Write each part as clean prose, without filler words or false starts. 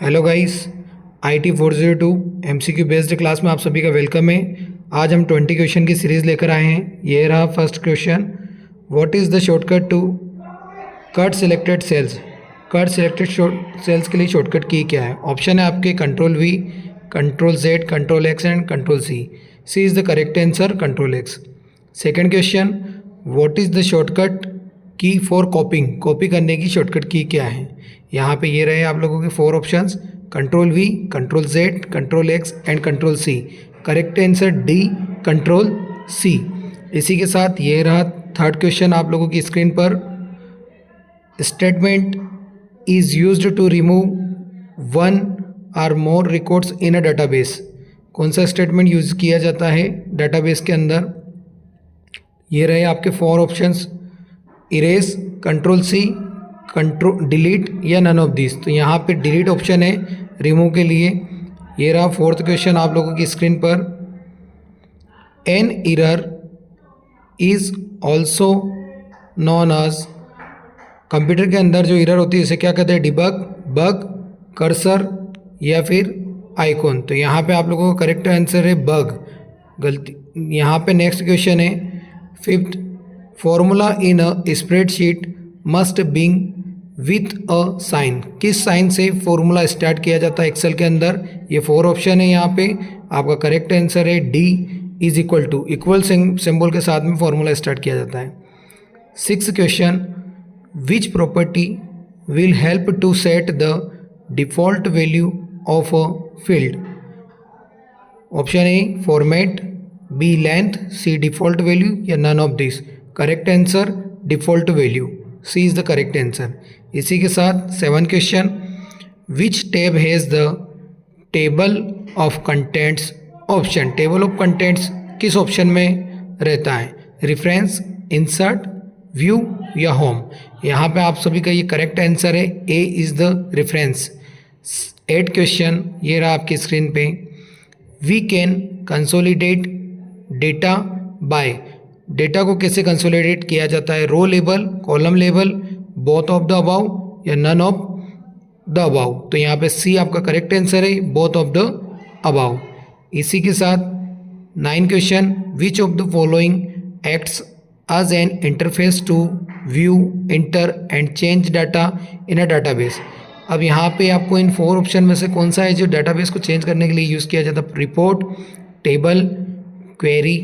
Hello guys, IT 402 MCQ based class में आप सभी का वेलकम है। आज हम 20 क्वेश्चन की सीरीज़ लेकर आए हैं। ये रहा first question. What is the shortcut to cut selected cells. Cut selected cells के लिए शॉर्टकट की क्या है? ऑप्शन है आपके Ctrl+V, Ctrl+Z, Ctrl+X and Ctrl+C। C is the correct answer, Ctrl+X। Second question, what is the shortcut key for copying. Copy करने की shortcut की क्या है? यहाँ पे ये रहे आप लोगों के 4 options, Ctrl+V, Ctrl+Z, Ctrl+X and Ctrl+C। Correct answer D, Ctrl+C। इसी के साथ ये रहा थर्ड क्वेश्चन आप लोगों की स्क्रीन पर। Statement is used to remove one or more records in a database. कौन सा स्टेटमेंट यूज़ किया जाता है डाटाबेस के अंदर? ये रहे आपके 4 ऑप्शंस, इरेज, Ctrl+C, डिलीट या नन ऑफ दिस। तो यहाँ पे डिलीट ऑप्शन है रिमूव के लिए। ये रहा फोर्थ क्वेश्चन आप लोगों की स्क्रीन पर। An error is also known as. Computer के अंदर जो एरर होती है उसे क्या कहते हैं? डिबग, बग, कर्सर या फिर आइकॉन। तो यहाँ पे आप लोगों का करेक्ट आंसर है बग, गलती। यहाँ पे नेक्स्ट क्वेश्चन है fifth, formula in a spreadsheet must बिंग विथ अ साइन। किस साइन से फॉर्मूला स्टार्ट किया जाता है एक्सेल के अंदर? ये 4 ऑप्शन है। यहाँ पे आपका करेक्ट आंसर है D, is equal to, equal symbol के साथ में फॉर्मूला स्टार्ट किया जाता है। Sixth question, which property will help to set the default value of a field. Option A format, B length, C default value या none of this. Correct answer default value, C is the correct answer. इसी के साथ 7 question, which tab has the table of contents option. Table of contents किस option में रहता है? Reference, insert, view या home. यहाँ पे आप सभी का ये करेक्ट आंसर है, A is the reference. 8 question ये रहा आपकी स्क्रीन पे। We can consolidate data by. Data को कैसे कंसोलिडेट किया जाता है? Row level, column level, both of the above या नन ऑफ द अबाव। तो यहाँ पे सी आपका करेक्ट आंसर है, बोथ ऑफ द अबाव। इसी के साथ 9 question, which of the following acts as an interface to view, enter and change data in a database. अब यहाँ पे आपको इन 4 ऑप्शन में से कौन सा है जो डाटाबेस को चेंज करने के लिए यूज़ किया जाता है? रिपोर्ट, टेबल, क्वेरी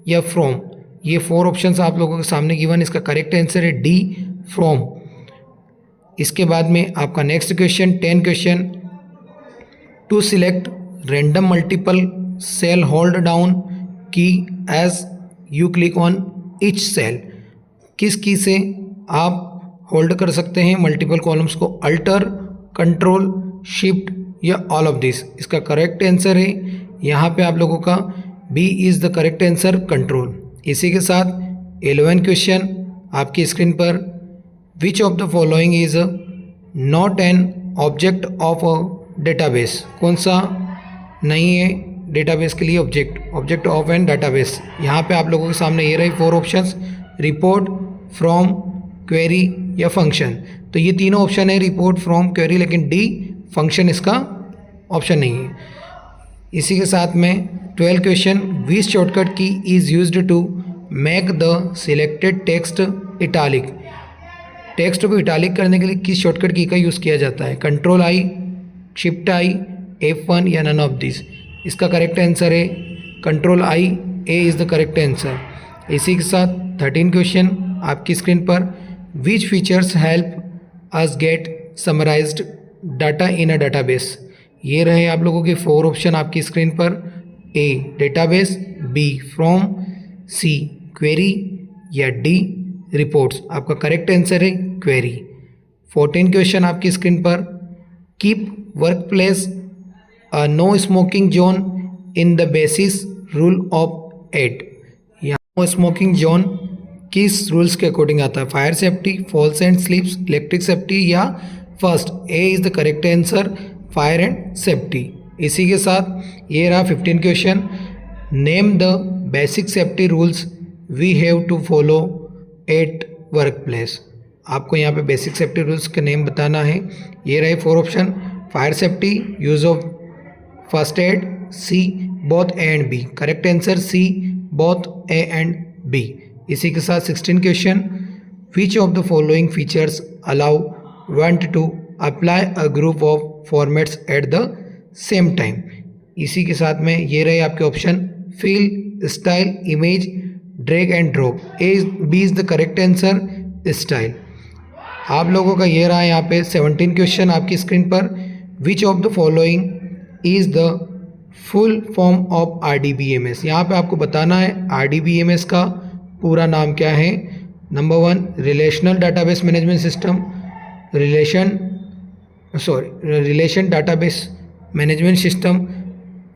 या फ्रॉम। ये 4 ऑप्शंस आप लोगों के सामने गिवन। इसका करेक्ट आंसर है डी, फ्रॉम। इसके बाद में आपका next question 10 question, to select random multiple cell hold down key as you click on each cell. किस की से आप होल्ड कर सकते हैं मल्टीपल कॉलम्स को? अल्टर, कंट्रोल, शिफ्ट या ऑल ऑफ दिस। इसका करेक्ट आंसर है यहाँ पे आप लोगों का B is the correct answer, control. इसी के साथ 11 क्वेश्चन आपकी स्क्रीन पर, which of the following is not an object of a database. कौन सा नहीं है डेटाबेस के लिए ऑब्जेक्ट ऑफ एन डेटाबेस? यहाँ पे आप लोगों के सामने ये रही 4 ऑप्शंस, रिपोर्ट, फ्रॉम, क्वेरी या फंक्शन। तो ये तीनों ऑप्शन है, रिपोर्ट, फ्रॉम, क्वेरी, लेकिन डी फंक्शन इसका ऑप्शन नहीं है। इसी के साथ में 12 question, which shortcut key is used to make the selected text italic. Text को इटालिक करने के लिए किस शॉर्टकट की का यूज़ किया जाता है? Ctrl+I, Shift+I, F1 या नन ऑफ दिस। इसका करेक्ट आंसर है Ctrl+I, A is the correct answer. इसी के साथ 13 क्वेश्चन आपकी स्क्रीन पर, which features help us get summarized data in a database. ये रहे आप लोगों के 4 ऑप्शन आपकी स्क्रीन पर, A database, B form, C query या डी रिपोर्ट्स। आपका करेक्ट आंसर है क्वेरी। 14 क्वेश्चन आपकी स्क्रीन पर, keep workplace no smoking zone in the basis rule of 8। यहाँ नो स्मोकिंग जोन किस रूल्स के अकॉर्डिंग आता है? Fire safety, falls and slips, electric safety या first. A is the correct answer, fire and safety. इसी के साथ ये रहा 15 question, name the basic safety rules we have to follow at workplace. आपको यहाँ पे बेसिक सेफ्टी रूल्स के नेम बताना है। ये रहे 4 option, fire safety, use of first aid, C both A and B. Correct answer C both A and B. इसी के साथ 16 question, which of the following features allow one to apply a group of formats at the same time. इसी के साथ में ये रहे आपके option, fill, style, image, drag and drop. A B is the correct answer, style. आप लोगों का ये रहा यहाँ पे 17 क्वेश्चन आपकी स्क्रीन पर, which of the following is the full form of RDBMS। यहाँ पे आपको बताना है RDBMS का पूरा नाम क्या है। Number 1 relational database management system, relation database management system,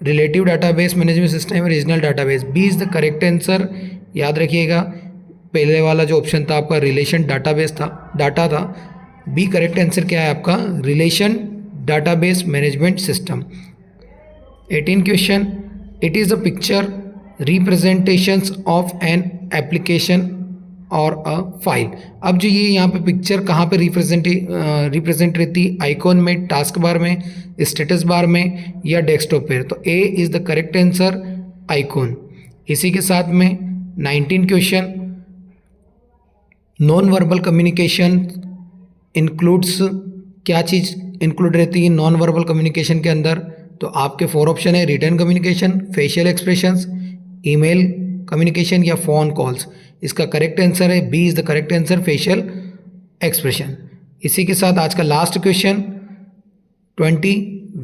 relative database management system, regional database. B is the correct answer. याद रखिएगा पहले वाला जो ऑप्शन था आपका रिलेशन डाटाबेस था, डाटा था। बी करेक्ट आंसर क्या है आपका, relation database management system. 18 question, it is a picture representations of an application और अ फाइल। अब जो ये यहाँ पे पिक्चर कहाँ पे रिप्रेजेंट रहती, आइकॉन में, टास्क बार में, स्टेटस बार में या डेस्कटॉप पे। तो ए is the correct answer, icon. इसी के साथ में 19 question, non verbal communication includes, क्या चीज़ इंक्लूड रहती है नॉन वर्बल कम्युनिकेशन के अंदर। तो आपके 4 ऑप्शन है, written communication, facial expressions, email communication या फ़ोन कॉल्स। इसका करेक्ट आंसर है B is the correct answer, facial expression. इसी के साथ आज का last question 20,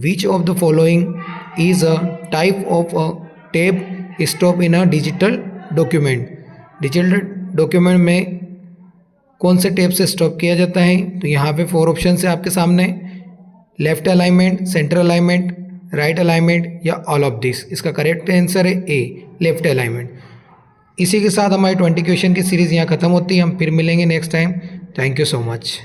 which of the following is a type of a tab stop in a digital document. Digital document में कौन से टैब से स्टॉप किया जाता है। तो यहाँ पे 4 ऑप्शन है आपके सामने, left alignment, centre alignment, right alignment या ऑल ऑफ दिस। इसका करेक्ट आंसर है ए, लेफ्ट अलाइनमेंट। इसी के साथ हमारी 20 क्वेश्चन की सीरीज़ यहाँ ख़त्म होती है। हम फिर मिलेंगे next time. Thank you so much.